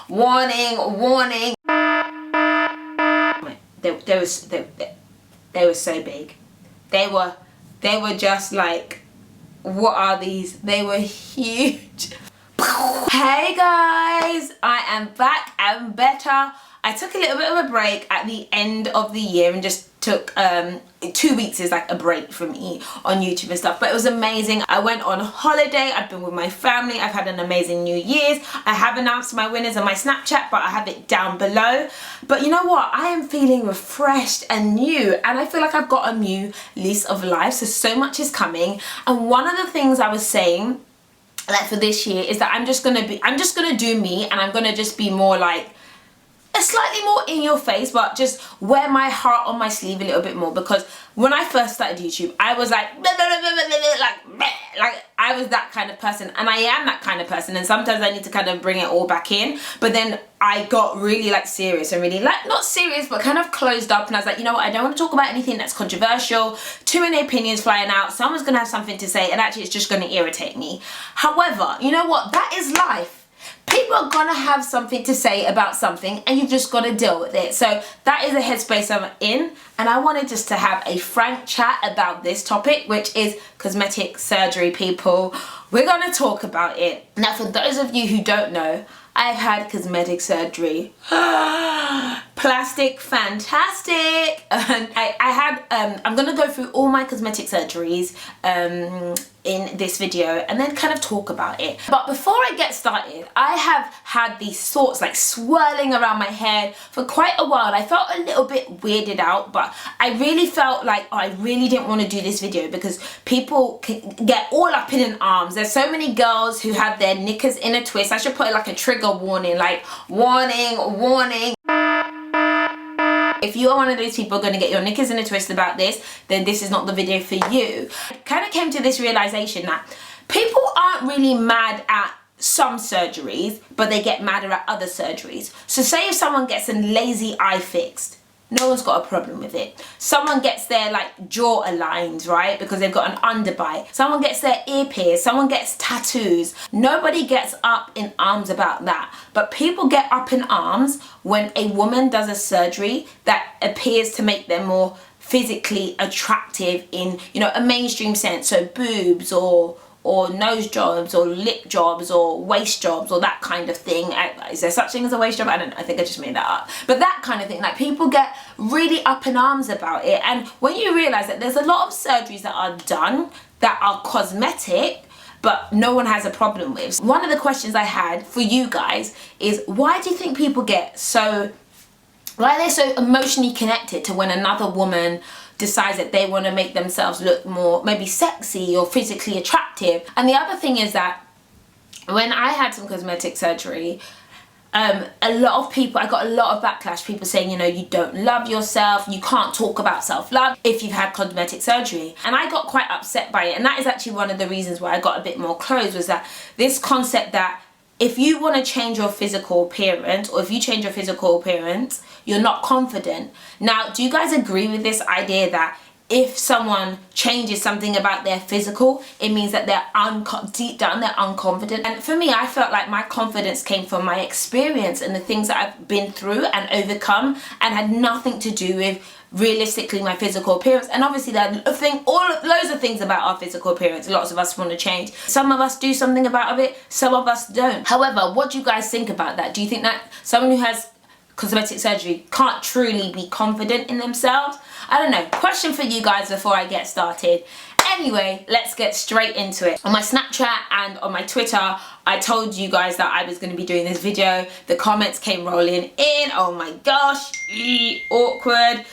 warning, warning. They were so big. They were just like, what are these? They were huge. Hey guys, I am back and better. I took a little bit of a break at the end of the year and just took 2 weeks is like a break from me on YouTube and stuff, but it was amazing. I went on holiday, I've been with my family, I've had an amazing New Year's. I have announced my winners on my Snapchat, but I have it down below. But you know what, I am feeling refreshed and new, and I feel like I've got a new lease of life, so much is coming. And one of the things I was saying, like for this year, is that I'm just gonna do me, and I'm gonna just be more like slightly more in your face, but just wear my heart on my sleeve a little bit more. Because when I first started YouTube, I was like I was that kind of person, and I am that kind of person, and sometimes I need to kind of bring it all back in. But then I got really like serious and really like, not serious, but kind of closed up, and I was like, you know what, I don't want to talk about anything that's controversial, too many opinions flying out, someone's gonna have something to say, and actually it's just gonna irritate me. However, you know what, that is life. People are gonna have something to say about something, and you've just got to deal with it. So that is the headspace I'm in, and I wanted just to have a frank chat about this topic, which is cosmetic surgery, people. We're gonna talk about it. Now, for those of you who don't know, I've had cosmetic surgery. Plastic, fantastic. And I'm gonna go through all my cosmetic surgeries in this video and then kind of talk about it. But before I get started, I have had these thoughts like swirling around my head for quite a while. I felt a little bit weirded out, but I really felt like I really didn't want to do this video because people can get all up in arms. There's so many girls who have their knickers in a twist. I should put like a trigger warning, like warning, warning. If you are one of those people going to get your knickers in a twist about this, then this is not the video for you. I kind of came to this realization that people aren't really mad at some surgeries, but they get madder at other surgeries. So say if someone gets a lazy eye fixed, no one's got a problem with it. Someone gets their like jaw aligned, right, because they've got an underbite. Someone gets their ear pierced. Someone gets tattoos. Nobody gets up in arms about that. But people get up in arms when a woman does a surgery that appears to make them more physically attractive in, you know, a mainstream sense. So boobs or nose jobs or lip jobs or waist jobs or that kind of thing. Is there such thing as a waist job? I don't know, I think I just made that up. But that kind of thing, like people get really up in arms about it. And when you realize that there's a lot of surgeries that are done that are cosmetic, but no one has a problem with. One of the questions I had for you guys is, why do you think people get so, why are they so emotionally connected to when another woman decides that they want to make themselves look more maybe sexy or physically attractive? And the other thing is that when I had some cosmetic surgery, a lot of people, I got a lot of backlash, people saying, you know, you don't love yourself, you can't talk about self-love if you've had cosmetic surgery. And I got quite upset by it, and that is actually one of the reasons why I got a bit more closed, was that this concept that if you want to change your physical appearance, or if you change your physical appearance, you're not confident. Now, do you guys agree with this idea that if someone changes something about their physical, it means that they're deep down they're unconfident? And for me, I felt like my confidence came from my experience and the things that I've been through and overcome, and had nothing to do with realistically my physical appearance. And obviously loads of things about our physical appearance lots of us want to change. Some of us do something about it, some of us don't. However, what do you guys think about that? Do you think that someone who has cosmetic surgery can't truly be confident in themselves? I don't know. Question for you guys before I get started. Anyway, let's get straight into it. On my Snapchat and on my Twitter, I told you guys that I was going to be doing this video. The comments came rolling in. Oh my gosh, awkward.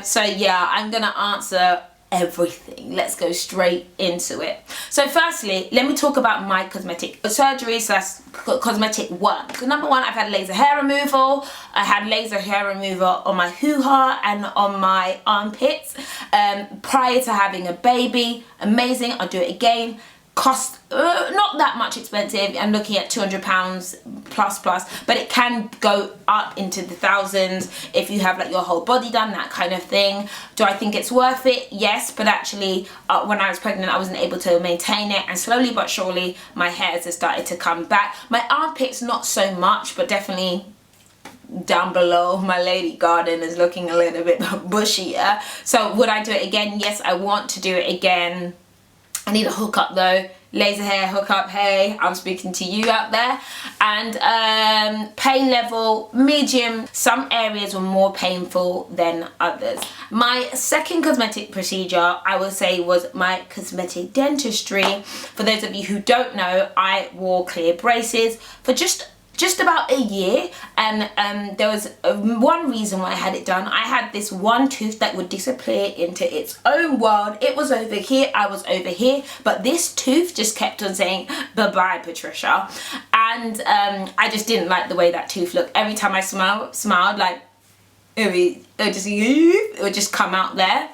So yeah, I'm going to answer everything. Let's go straight into it. So firstly, let me talk about my cosmetic surgery / cosmetic work. So number one, I've had laser hair removal. I had laser hair removal on my hoo-ha and on my armpits prior to having a baby. Amazing. I'll do it again. cost not that much expensive. I'm looking at £200 plus, but it can go up into the thousands if you have like your whole body done, that kind of thing. Do I think it's worth it? Yes, but actually when I was pregnant I wasn't able to maintain it, and slowly but surely my hairs have started to come back. My armpits not so much, but definitely down below my lady garden is looking a little bit bushier. So would I do it again? Yes, I want to do it again. I need a hookup though, laser hair hookup. Hey, I'm speaking to you out there. And pain level medium. Some areas were more painful than others. My second cosmetic procedure, I would say, was my cosmetic dentistry. For those of you who don't know, I wore clear braces for just about a year, and there was one reason why I had it done. I had this one tooth that would disappear into its own world. It was over here, I was over here, but this tooth just kept on saying bye-bye, Patricia. And I just didn't like the way that tooth looked. Every time I smiled, like it would just come out there.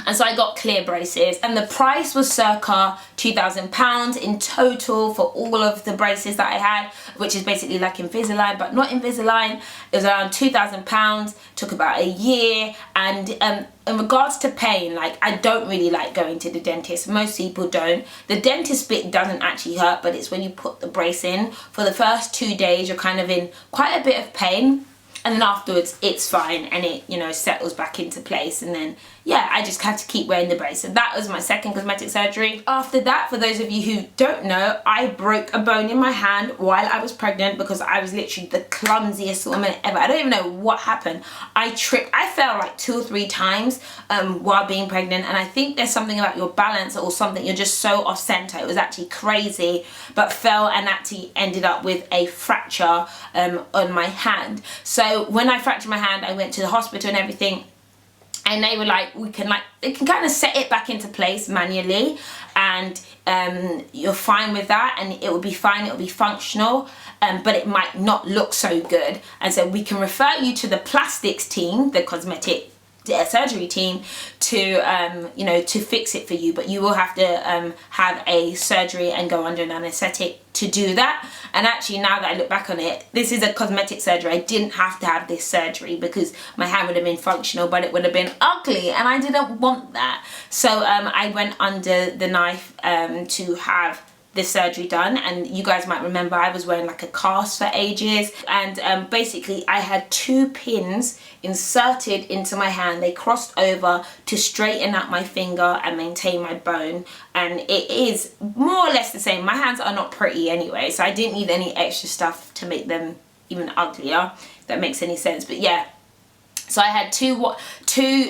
And so I got clear braces, and the price was circa £2,000 in total for all of the braces that I had, which is basically like Invisalign but not Invisalign. It was around £2,000, took about a year. And in regards to pain, like, I don't really like going to the dentist. Most people don't. The dentist bit doesn't actually hurt, but it's when you put the brace in. For the first 2 days you're kind of in quite a bit of pain, and then afterwards it's fine, and it, you know, settles back into place. And then yeah, I just had to keep wearing the brace. So that was my second cosmetic surgery. After that, for those of you who don't know, I broke a bone in my hand while I was pregnant because I was literally the clumsiest woman ever. I don't even know what happened. I tripped. I fell like 2 or 3 times while being pregnant, and I think there's something about your balance or something. You're just so off center. It was actually crazy, but fell and actually ended up with a fracture on my hand. So when I fractured my hand, I went to the hospital and everything. And they were like, they can kind of set it back into place manually, and you're fine with that, and it will be fine, it will be functional, but it might not look so good. And so we can refer you to the plastics team, the cosmetic surgery team, to you know, to fix it for you, but you will have to have a surgery and go under an anesthetic to do that. And actually, now that I look back on it, this is a cosmetic surgery. I didn't have to have this surgery because my hand would have been functional, but it would have been ugly, and I didn't want that. So I went under the knife to have this surgery done. And you guys might remember I was wearing like a cast for ages, and basically I had 2 pins inserted into my hand. They crossed over to straighten out my finger and maintain my bone, and it is more or less the same. My hands are not pretty anyway, so I didn't need any extra stuff to make them even uglier, if that makes any sense. But yeah, so I had two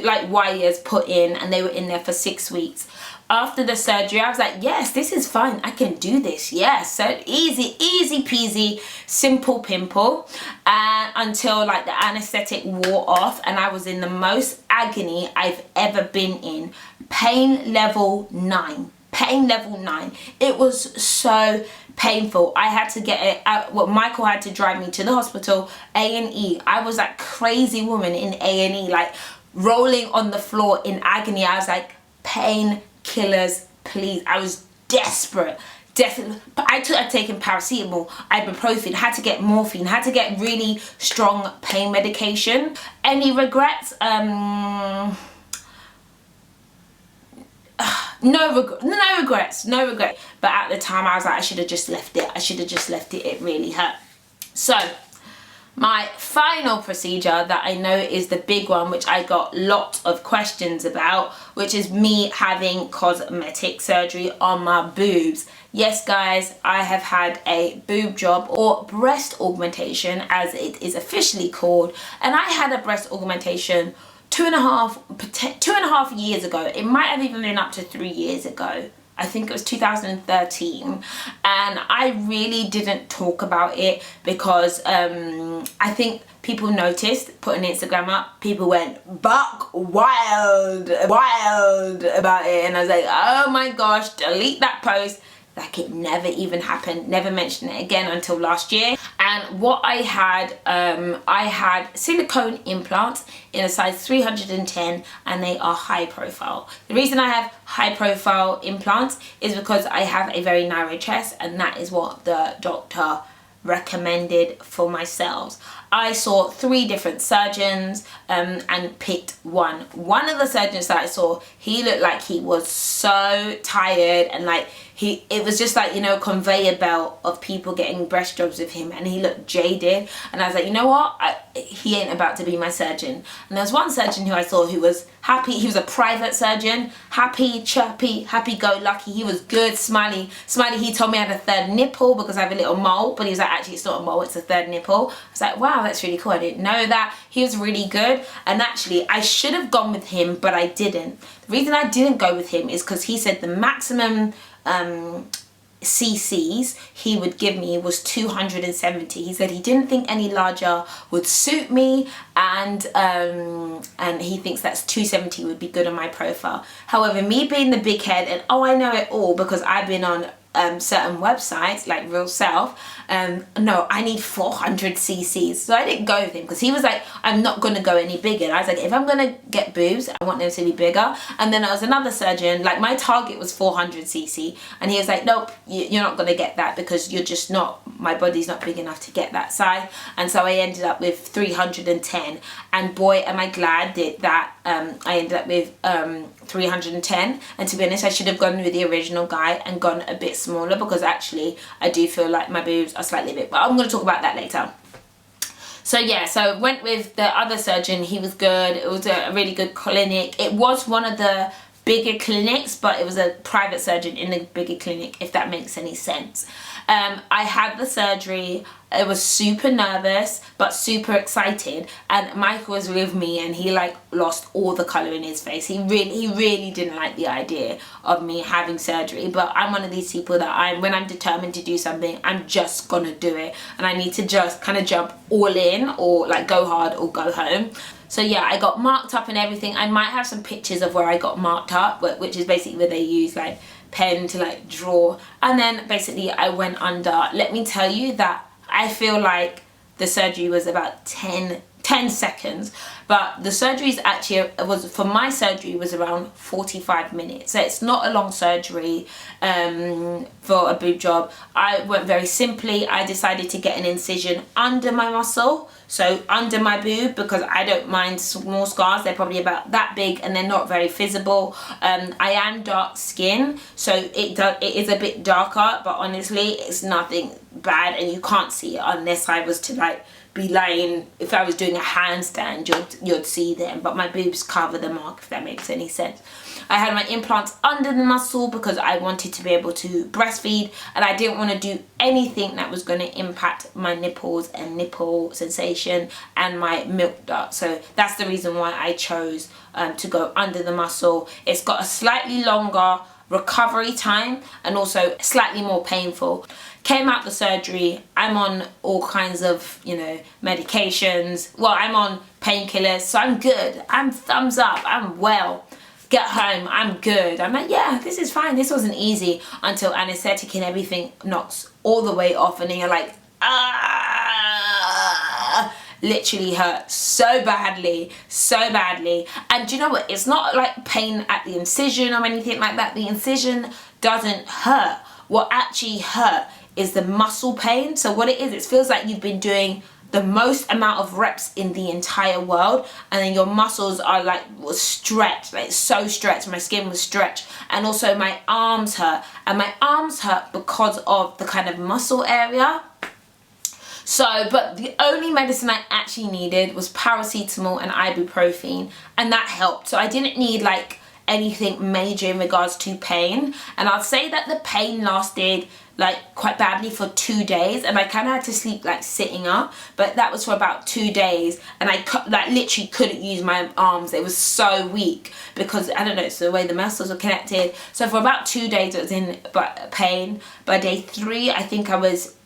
like wires put in, and they were in there for 6 weeks. After the surgery, I was like, yes, this is fine. I can do this. Yes, so easy peasy, simple pimple, until like the anesthetic wore off, and I was in the most agony I've ever been in. Pain level 9. Pain level 9. It was so painful. I had to get it out. Well, Michael had to drive me to the hospital, A&E. I was that crazy woman in A&E, like rolling on the floor in agony. I was like, pain killers, please. I was desperate. But I had taken paracetamol, ibuprofen, had to get morphine, had to get really strong pain medication. Any regrets? No regrets. But at the time I was like, I should have just left it. It really hurt. So my final procedure that I know is the big one, which I got lots of questions about, which is me having cosmetic surgery on my boobs. Yes guys, I have had a boob job, or breast augmentation as it is officially called, and I had a breast augmentation 2.5 years ago. It might have even been up to 3 years ago. I think it was 2013, and I really didn't talk about it because I think people noticed, put an Instagram up, people went buck wild about it, and I was like, oh my gosh, delete that post, like it never even happened. Never mentioned it again until last year. And what I had silicone implants in a size 310, and they are high profile. The reason I have high profile implants is because I have a very narrow chest, and that is what the doctor recommended for myself. I saw 3 different surgeons and picked one. One of the surgeons that I saw, he looked like he was so tired, and like it was just like, you know, conveyor belt of people getting breast jobs with him, and he looked jaded. And I was like, you know what, he ain't about to be my surgeon. And there was one surgeon who I saw who was happy. He was a private surgeon, happy, chirpy, happy-go-lucky. He was good, smiley. He told me I had a 3rd nipple because I have a little mole, but he was like, actually it's not a mole, it's a 3rd nipple. I was like, wow, that's really cool. I didn't know that. He was really good. And actually I should have gone with him, but I didn't. The reason I didn't go with him is because he said the maximum cc's he would give me was 270. He said he didn't think any larger would suit me, and he thinks that's 270 would be good on my profile. However, me being the big head, and I know it all because I've been on certain websites like Real Self, no, I need 400 cc's. So I didn't go with him because he was like, I'm not going to go any bigger. And I was like, if I'm going to get boobs, I want them to be bigger. And then there was another surgeon, like my target was 400 cc, and he was like, nope, you're not going to get that because you're just not, my body's not big enough to get that size. And so I ended up with 310, and boy am I glad that I ended up with 310. And to be honest, I should have gone with the original guy and gone a bit smaller, because actually I do feel like my boobs are slightly big, but I'm going to talk about that later. So yeah, so went with the other surgeon. He was good. It was a really good clinic. It was one of the bigger clinics, but it was a private surgeon in a bigger clinic, if that makes any sense. I had the surgery. I was super nervous but super excited, and Michael was with me, and he like lost all the colour in his face. He really didn't like the idea of me having surgery, but I'm one of these people that when I'm determined to do something, I'm just gonna do it, and I need to just kind of jump all in, or like go hard or go home. So yeah, I got marked up and everything. I might have some pictures of where I got marked up, which is basically where they use like pen to like draw, and then basically I went under. Let me tell you that I feel like the surgery was about 10 seconds, but the surgery for my surgery was around 45 minutes. So it's not a long surgery for a boob job. I went very simply. I decided to get an incision under my muscle, so under my boob, because I don't mind small scars. They're probably about that big and they're not very visible. I am dark skin, so it is a bit darker, but honestly it's nothing bad, and you can't see it unless I was to like be lying. If I was doing a handstand, you'd see them, but my boobs cover the mark, if that makes any sense. I had my implants under the muscle because I wanted to be able to breastfeed, and I didn't want to do anything that was going to impact my nipples and nipple sensation and my milk duct. So that's the reason why I chose to go under the muscle. It's got a slightly longer recovery time and also slightly more painful. Came out the surgery, I'm on all kinds of, you know, medications. Well, I'm on painkillers, so I'm good. I'm thumbs up, I'm well. Get home, I'm good. I'm like, yeah, this is fine. This wasn't easy until anesthetic and everything knocks all the way off, and then you're like, ah, literally hurt so badly. And do you know what? It's not like pain at the incision or anything like that. The incision doesn't hurt. What actually hurt is the muscle pain. So what it is, it feels like you've been doing the most amount of reps in the entire world, and then your muscles are like stretched, like so stretched. My skin was stretched, and also my arms hurt, and my arms hurt because of the kind of muscle area. So, but the only medicine I actually needed was paracetamol and ibuprofen, and that helped. So I didn't need like anything major in regards to pain, and I'll say that the pain lasted like quite badly for 2 days, and I kind of had to sleep like sitting up, but that was for about 2 days, and I like literally couldn't use my arms. It was so weak because I don't know, it's the way the muscles were connected. So for about 2 days it was in pain. By day 3 I think I was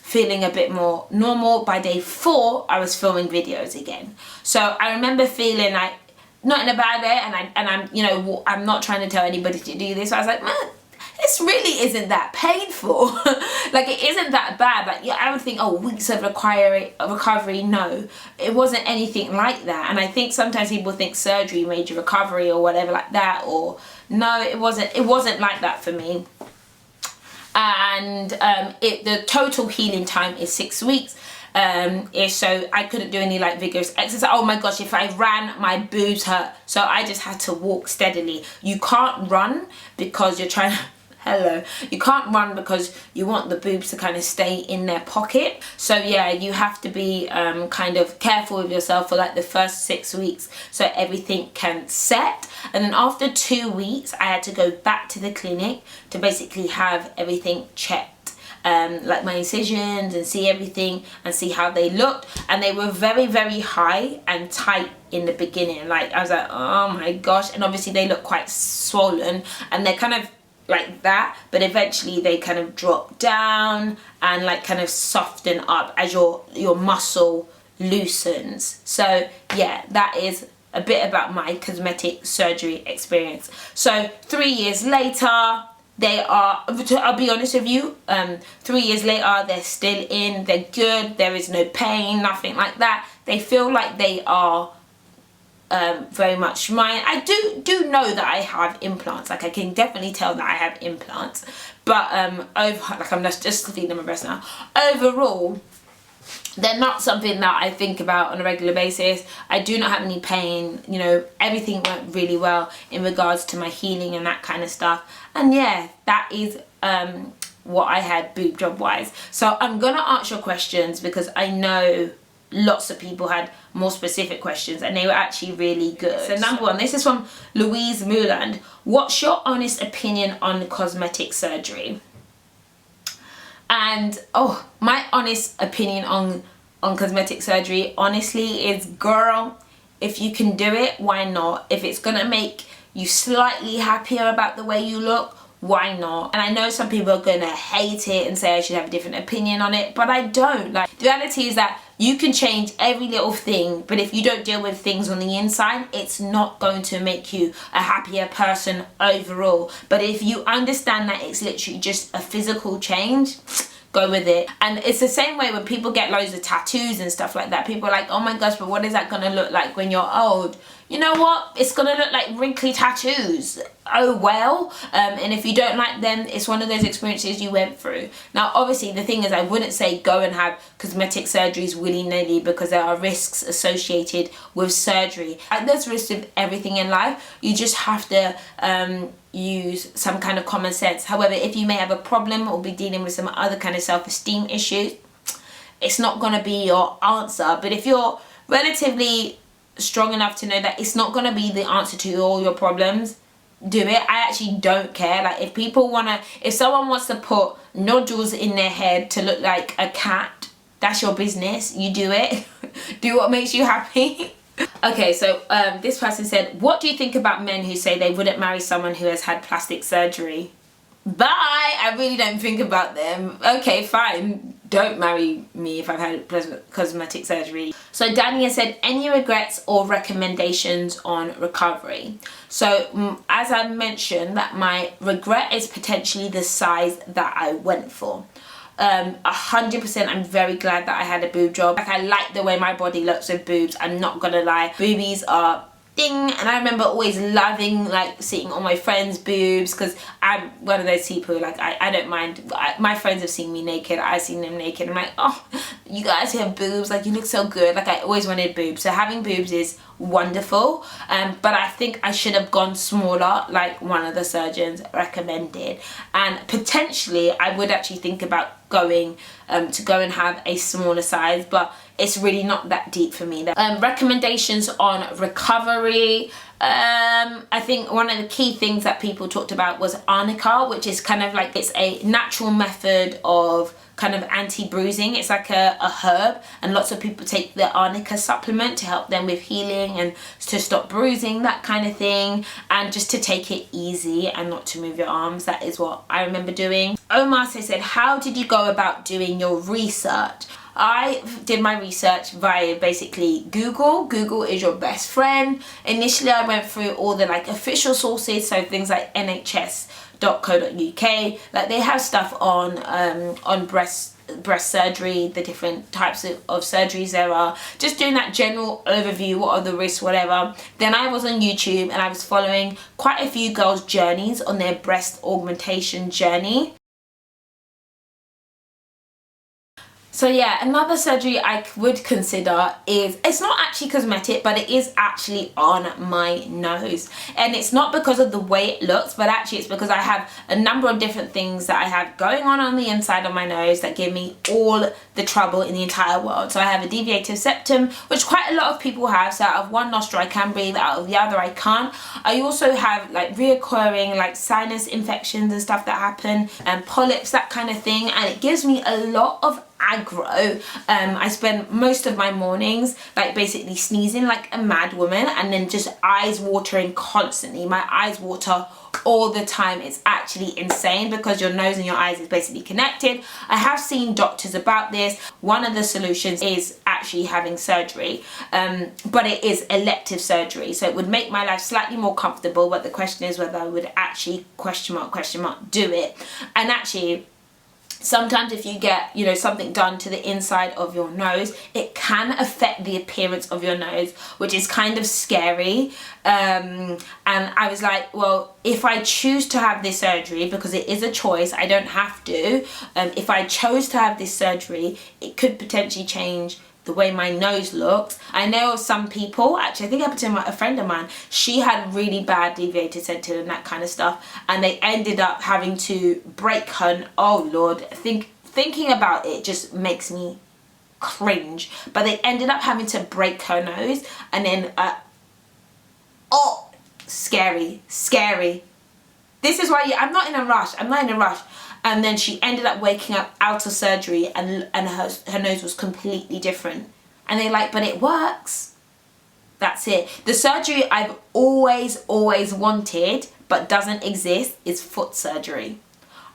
feeling a bit more normal. By day 4 I was filming videos again. So I remember feeling like not in a bad way, and I'm, you know, I'm not trying to tell anybody to do this. So I was like, man, this really isn't that painful. Like, it isn't that bad. Like, yeah, I would think, oh, weeks of recovery. No, it wasn't anything like that. And I think sometimes people think surgery made you recovery or whatever like that, or no, it wasn't like that for me. And the total healing time is 6 weeks. So I couldn't do any like vigorous exercise. Oh my gosh, if I ran, my boobs hurt. So I just had to walk steadily. You can't run because you're trying to, you can't run because you want the boobs to kind of stay in their pocket. So yeah, you have to be kind of careful with yourself for like the first 6 weeks so everything can set. And then after 2 weeks, I had to go back to the clinic to basically have everything checked. Like my incisions, and see everything and see how they looked, and they were very, very high and tight in the beginning. Like, I was like, oh my gosh. And obviously they look quite swollen, and they're kind of like that, but eventually they kind of drop down and like kind of soften up as your muscle loosens. So yeah, that is a bit about my cosmetic surgery experience. So 3 years later, they are, I'll be honest with you, 3 years later, they're still in, they're good, there is no pain, nothing like that. They feel like they are very much mine. I do know that I have implants, like I can definitely tell that I have implants, but like I'm just feeding my breast now. Overall, they're not something that I think about on a regular basis. I do not have any pain, you know, everything went really well in regards to my healing and that kind of stuff. And yeah, that is what I had boob job wise. So I'm gonna answer your questions because I know lots of people had more specific questions and they were actually really good. So number one, this is from Louise Muland. What's your honest opinion on cosmetic surgery? And my honest opinion on cosmetic surgery honestly is, girl, if you can do it, why not? If it's gonna make you slightly happier about the way you look, why not? And I know some people are gonna hate it and say I should have a different opinion on it, but I don't. Like, the reality is that you can change every little thing, but if you don't deal with things on the inside, it's not going to make you a happier person overall. But if you understand that it's literally just a physical change, go with it. And it's the same way when people get loads of tattoos and stuff like that. People are like, oh my gosh, but what is that gonna look like when you're old? You know what? It's gonna look like wrinkly tattoos. Oh well. And if you don't like them, it's one of those experiences you went through. Now, obviously, the thing is, I wouldn't say go and have cosmetic surgeries willy-nilly because there are risks associated with surgery. There's risks with everything in life. You just have to use some kind of common sense. However, if you may have a problem or be dealing with some other kind of self-esteem issues, it's not gonna be your answer. But if you're relatively strong enough to know that it's not going to be the answer to all your problems, do it. I actually don't care. Like, if someone wants to put nodules in their head to look like a cat, that's your business. You do it. Do what makes you happy. Okay, so this person said, what do you think about men who say they wouldn't marry someone who has had plastic surgery? Bye. I really don't think about them. Okay, fine. Don't marry me if I've had cosmetic surgery. So Dania said, any regrets or recommendations on recovery? So as I mentioned, that my regret is potentially the size that I went for. 100% I'm very glad that I had a boob job. Like, I like the way my body looks with boobs, I'm not gonna lie. Boobies are thing, and I remember always loving like seeing all my friends' boobs, because I'm one of those people, like I don't mind. My friends have seen me naked, I've seen them naked. I'm like, oh, you guys have boobs, like you look so good. Like, I always wanted boobs, so having boobs is wonderful. But I think I should have gone smaller, like one of the surgeons recommended, and potentially I would actually think about going to go and have a smaller size, but it's really not that deep for me. Recommendations on recovery. I think one of the key things that people talked about was arnica, which is kind of like, it's a natural method of kind of anti-bruising. It's like a herb, and lots of people take the arnica supplement to help them with healing and to stop bruising, that kind of thing, and just to take it easy and not to move your arms. That is what I remember doing. Omar said, how did you go about doing your research? I did my research via basically Google. Google is your best friend. Initially I went through all the like official sources, so things like nhs.co.uk, like they have stuff on breast surgery, the different types of surgeries there are, just doing that general overview, what are the risks, whatever. Then I was on YouTube and I was following quite a few girls' journeys on their breast augmentation journey. So yeah, another surgery I would consider is, it's not actually cosmetic, but it is actually on my nose. And it's not because of the way it looks, but actually it's because I have a number of different things that I have going on the inside of my nose that give me all the trouble in the entire world. So I have a deviated septum, which quite a lot of people have. So out of one nostril I can breathe, out of the other I can't. I also have like reoccurring like sinus infections and stuff that happen, and polyps, that kind of thing. And it gives me a lot of aggro. I spend most of my mornings like basically sneezing like a mad woman, and then just eyes watering constantly. My eyes water all the time. It's actually insane because your nose and your eyes is basically connected. I have seen doctors about this. One of the solutions is actually having surgery, but it is elective surgery, so it would make my life slightly more comfortable, but the question is whether I would actually question mark do it. And actually sometimes if you get, you know, something done to the inside of your nose, it can affect the appearance of your nose, which is kind of scary. And I was like, well, if I choose to have this surgery, because it is a choice, I don't have to, if I chose to have this surgery, it could potentially change the way my nose looks. I know of some people, actually I think it happened to a friend of mine, she had really bad deviated septum and that kind of stuff, and they ended up having to break her, oh lord, thinking about it just makes me cringe, but they ended up having to break her nose, and then oh, scary. This is why I'm not in a rush. And then she ended up waking up out of surgery, and her nose was completely different. And they're like, but it works. That's it. The surgery I've always wanted but doesn't exist is foot surgery.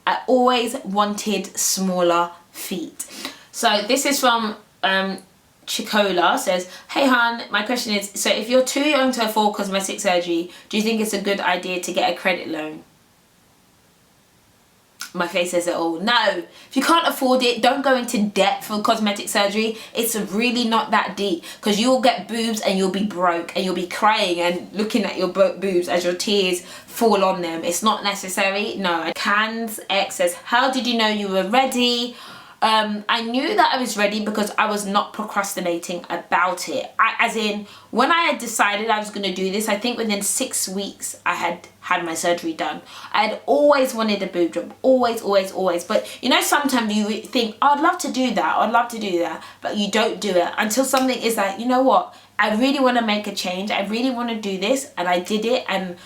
I always wanted smaller feet. So this is from Chicola, says, hey hun, my question is, so if you're too young to afford cosmetic surgery, do you think it's a good idea to get a credit loan? My face says it all. No, if you can't afford it, don't go into debt for cosmetic surgery. It's really not that deep, because you'll get boobs and you'll be broke and you'll be crying and looking at your boobs as your tears fall on them. It's not necessary. No. Cans X says, how did you know you were ready? I knew that I was ready because I was not procrastinating about it. As in, when I had decided I was going to do this, I think within 6 weeks I had my surgery done. I had always wanted a boob job, always. But you know, sometimes you think, oh, I'd love to do that, but you don't do it until something is like, you know what, I really want to make a change, I really want to do this, and I did it. And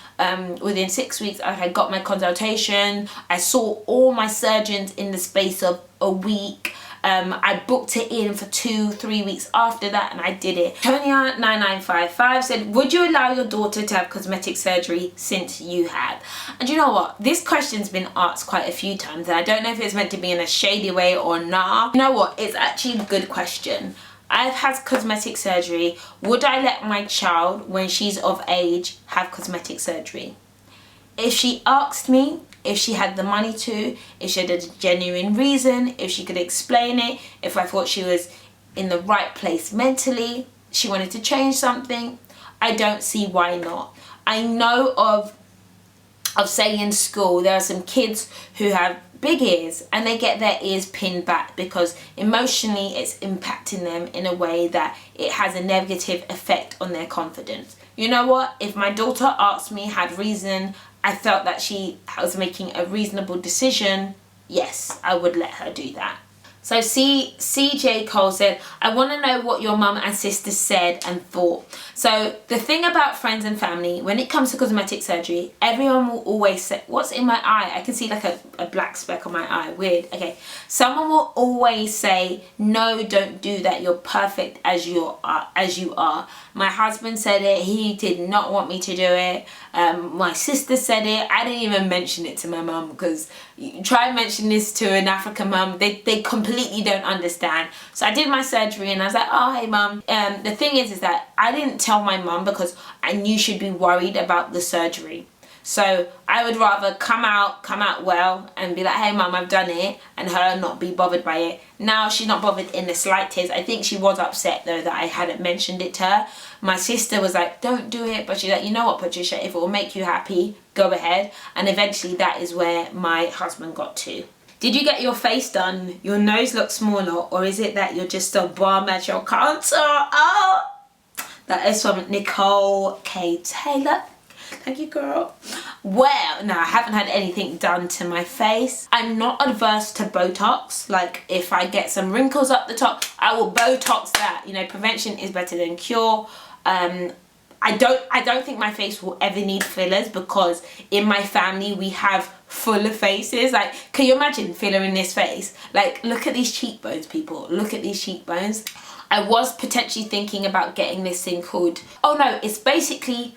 within 6 weeks I had got my consultation. I saw all my surgeons in the space of a week. I booked it in for 2-3 weeks after that, and I did it. Tonya9955 said, would you allow your daughter to have cosmetic surgery since you have? And you know what, this question's been asked quite a few times, and I don't know if it's meant to be in a shady way or not. You know what, it's actually a good question. I've had cosmetic surgery. Would I let my child, when she's of age, have cosmetic surgery? If she asked me, if she had the money to, if she had a genuine reason, if she could explain it, if I thought she was in the right place mentally, she wanted to change something, I don't see why not. I know of say in school, there are some kids who have big ears and they get their ears pinned back because emotionally it's impacting them in a way that it has a negative effect on their confidence. You know what? If my daughter asked me, had reason, I felt that she was making a reasonable decision, yes, I would let her do that. So CJ Cole said, I want to know what your mum and sister said and thought. So the thing about friends and family, when it comes to cosmetic surgery, everyone will always say, what's in my eye? I can see like a black speck on my eye. Weird. Okay. Someone will always say, no, don't do that. You're perfect as you are. My husband said it. He did not want me to do it. My sister said it. I didn't even mention it to my mum, because you try and mention this to an African mum, they completely completely don't understand. So I did my surgery and I was like, oh, hey mum. The thing is that I didn't tell my mum because I knew she'd be worried about the surgery. So I would rather come out well and be like, hey mum, I've done it, and her not be bothered by it. Now she's not bothered in the slightest. I think she was upset though that I hadn't mentioned it to her. My sister was like, don't do it, but she's like, you know what, Patricia, if it will make you happy, go ahead. And eventually that is where my husband got to. Did you get your face done? Your nose looks smaller, or is it that you're just a bomb at your contour? Oh, that is from Nicole K. Taylor. Thank you, girl. Well, no, I haven't had anything done to my face. I'm not adverse to Botox. Like, if I get some wrinkles up the top, I will Botox that. You know, prevention is better than cure. I don't think my face will ever need fillers, because in my family we have fuller faces. Like, can you imagine filler in this face? Like, look at these cheekbones, people. Look at these cheekbones. I was potentially thinking about getting this thing called, oh no, it's basically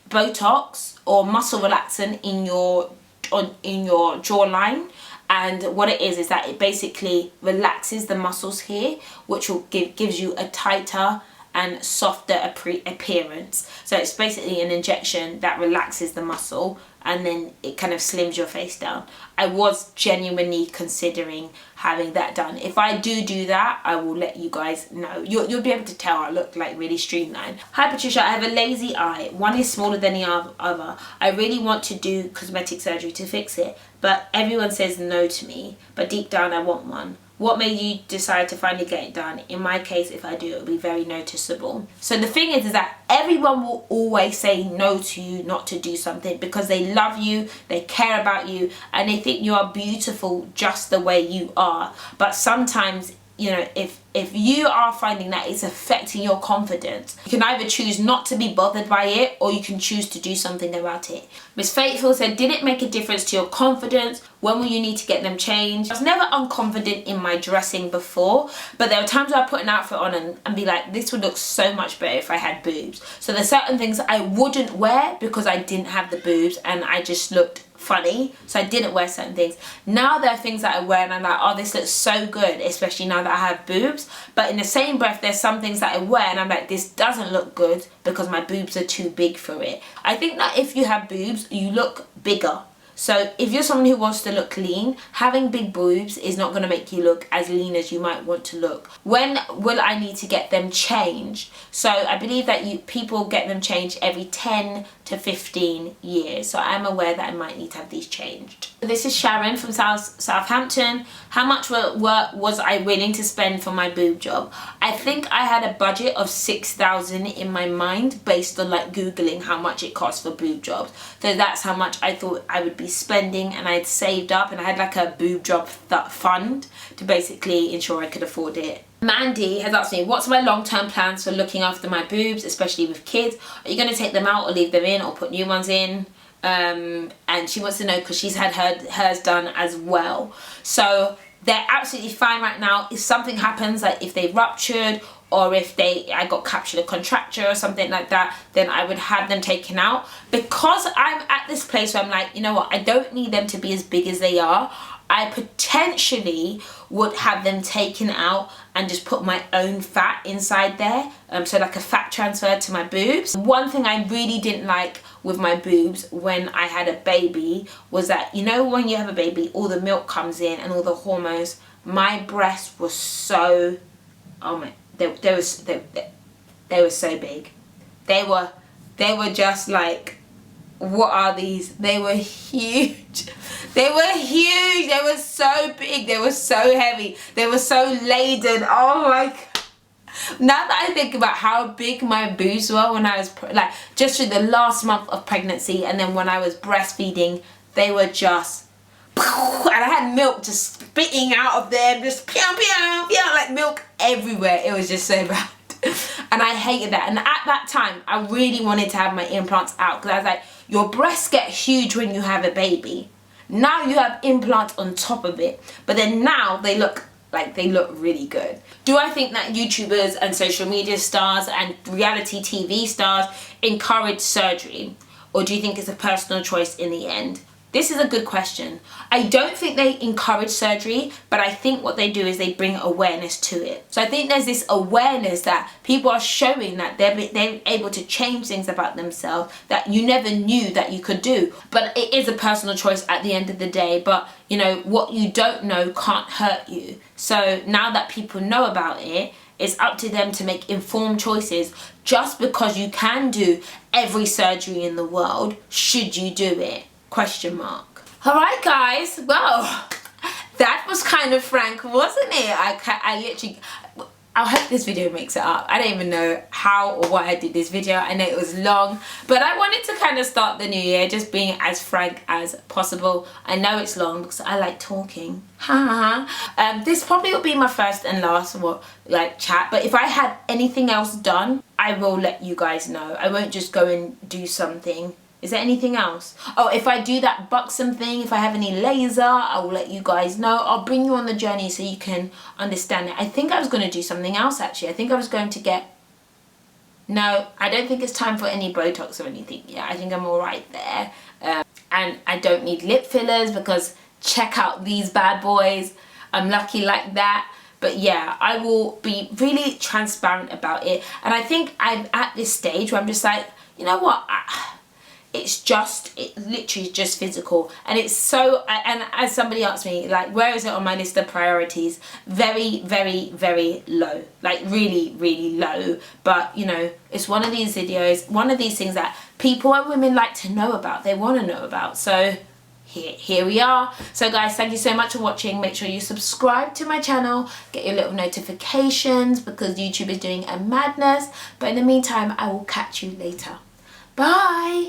Botox or muscle relaxant in your jawline. And what it is that it basically relaxes the muscles here, which will gives you a tighter and softer appearance. So it's basically an injection that relaxes the muscle, and then it kind of slims your face down. I was genuinely considering having that done. If I do that, I will let you guys know. You'll be able to tell I look like really streamlined. Hi Patricia, I have a lazy eye. One is smaller than the other. I really want to do cosmetic surgery to fix it, but everyone says no to me, but deep down I want one. What made you decide to finally get it done? In my case, if I do, it will be very noticeable. So the thing is that everyone will always say no to you not to do something, because they love you, they care about you, and they think you are beautiful just the way you are. But sometimes, you know, if you are finding that it's affecting your confidence, you can either choose not to be bothered by it, or you can choose to do something about it. Miss Faithful said, did it make a difference to your confidence? When will you need to get them changed? I was never unconfident in my dressing before, but there were times where I put an outfit on and be like, this would look so much better if I had boobs. So there's certain things I wouldn't wear because I didn't have the boobs and I just looked funny, so I didn't wear certain things. Now there are things that I wear and I'm like, oh, this looks so good, especially now that I have boobs. But in the same breath, there's some things that I wear and I'm like, this doesn't look good because my boobs are too big for it. I think that if you have boobs, you look bigger. So if you're someone who wants to look lean, having big boobs is not going to make you look as lean as you might want to look. When will I need to get them changed? So I believe that people get them changed every 10 to 15 years. So I'm aware that I might need to have these changed. This is Sharon from Southampton. How much was I willing to spend for my boob job? I think I had a budget of 6,000 in my mind based on like Googling how much it costs for boob jobs. So that's how much I thought I would be spending, and I'd saved up and I had like a boob job fund to basically ensure I could afford it. Mandy has asked me, what's my long-term plans for looking after my boobs, especially with kids? Are you going to take them out or leave them in or put new ones in? And she wants to know because she's had hers done as well. So they're absolutely fine right now. If something happens, like if they ruptured or if I got capsular contracture or something like that, then I would have them taken out. Because I'm at this place where I'm like, you know what, I don't need them to be as big as they are. I potentially would have them taken out and just put my own fat inside there, so like a fat transfer to my boobs. One thing I really didn't like with my boobs when I had a baby was that, you know, when you have a baby, all the milk comes in and all the hormones. My breasts were so, oh my, they were so big. They were just like, what are these? They were huge. They were huge. They were so big. They were so heavy. They were so laden. Oh my God. Now that I think about how big my boobs were when I was like just through the last month of pregnancy, and then when I was breastfeeding, they were just, and I had milk just spitting out of them, just pew pew pew, like milk everywhere. It was just so bad. And I hated that. And at that time, I really wanted to have my implants out, because I was like, your breasts get huge when you have a baby. Now you have implants on top of it, but then now they look really good. Do I think that YouTubers and social media stars and reality TV stars encourage surgery, or do you think it's a personal choice in the end? this is a good question. I don't think they encourage surgery, but I think what they do is they bring awareness to it. So I think there's this awareness that people are showing that they're able to change things about themselves that you never knew that you could do. But it is a personal choice at the end of the day. But you know, what you don't know can't hurt you. So now that people know about it, it's up to them to make informed choices. Just because you can do every surgery in the world, should you do it? Question mark. All right, guys. Well, that was kind of frank, wasn't it? I literally, I hope this video makes it up. I don't even know how or why I did this video. I know it was long, but I wanted to kind of start the new year just being as frank as possible. I know it's long because I like talking. This probably will be my first and last chat, but if I had anything else done, I will let you guys know. I won't just go and do something. Is there anything else? Oh, if I do that buxom thing, if I have any laser, I will let you guys know. I'll bring you on the journey so you can understand it. I think I was going to do something else, actually. I think I was going to get... No, I don't think it's time for any Botox or anything. Yeah, I think I'm all right there. And I don't need lip fillers because check out these bad boys. I'm lucky like that. But yeah, I will be really transparent about it. And I think I'm at this stage where I'm just like, you know what? It literally is just physical, and it's so, and as somebody asked me, like, where is it on my list of priorities? Very, very, very low, like really, really low. But you know, it's one of these videos, one of these things that people and women like to know about, they want to know about. So here we are. So guys, thank you so much for watching. Make sure you subscribe to my channel, get your little notifications, because YouTube is doing a madness. But in the meantime, I will catch you later. Bye.